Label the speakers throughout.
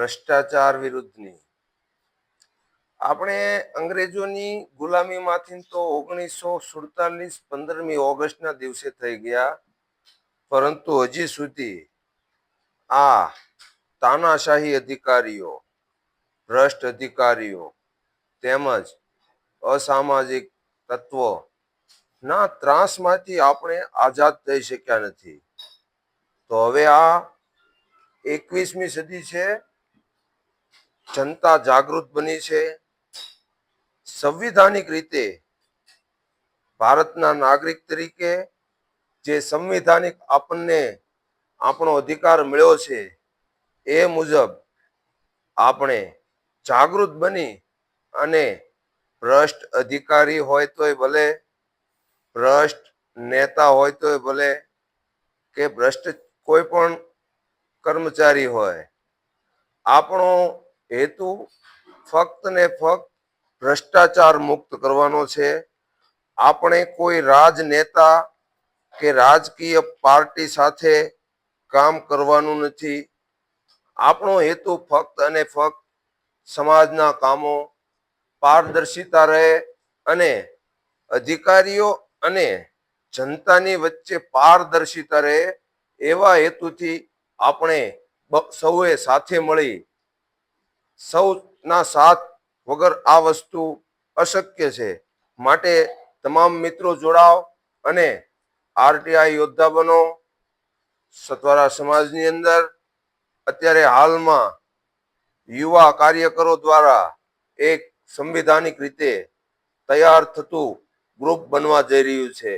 Speaker 1: ભ્રષ્ટાચાર વિરુદ્ધની આપણે અંગ્રેજોની ગુલામીમાંથી તો 1947 15મી ઓગસ્ટના દિવસે થઈ ગયા, પરંતુ હજી સુધી આ તાનાશાહી અધિકારીઓ, ભ્રષ્ટ અધિકારીઓ તેમજ અસામાજિક તત્વો ના ત્રાસમાંથી આપણે આઝાદ થઈ શક્યા નથી. તો હવે આ 21મી સદી છે, જનતા જાગૃત બની છે. સંવિધાનિક રીતે ભારતના નાગરિક તરીકે જે સંવિધાનિક આપણને આપણો અધિકાર મળ્યો છે એ મુજબ આપણે જાગૃત બની અને ભ્રષ્ટ અધિકારી હોય તોય ભલે, ભ્રષ્ટ નેતા હોય તોય ભલે, કે ભ્રષ્ટ કોઈ પણ કર્મચારી હોય, આપણો હેતુ ફક્ત ને ફક્ત ભ્રષ્ટાચાર મુક્ત કરવાનો છે. આપણે કોઈ રાજનેતા કે રાજકીય પાર્ટી સાથે કામ કરવાનું નથી. આપણો હેતુ ફક્ત અને ફક્ત સમાજના કામો, પારદર્શિતા રહે અને અધિકારીઓ અને જનતાની વચ્ચે પારદર્શિતા રહે, એવા હેતુથી આપણે સૌએ સાથે મળી, સૌના સાથ વગર આ વસ્તુ અશક્ય છે. માટે તમામ મિત્રો જોડાવ અને આરટીઆઈ યોદ્ધા બનો. સતવારા સમાજની અંદર અત્યારે હાલમાં યુવા કાર્યકરો દ્વારા એક સંવિધાનિક રીતે તૈયાર થતું ગ્રુપ બનવા જઈ રહ્યું છે,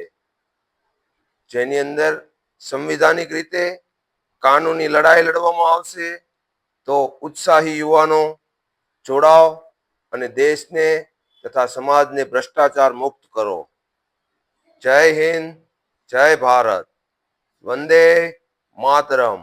Speaker 1: જેની અંદર સંવિધાનિક રીતે કાનૂની લડાઈ લડવામાં આવશે. તો ઉત્સાહી યુવાનો જોડાઓ અને દેશને તથા સમાજને ભ્રષ્ટાચાર મુક્ત કરો. જય હિન્દ, જય ભારત, વંદે માતરમ.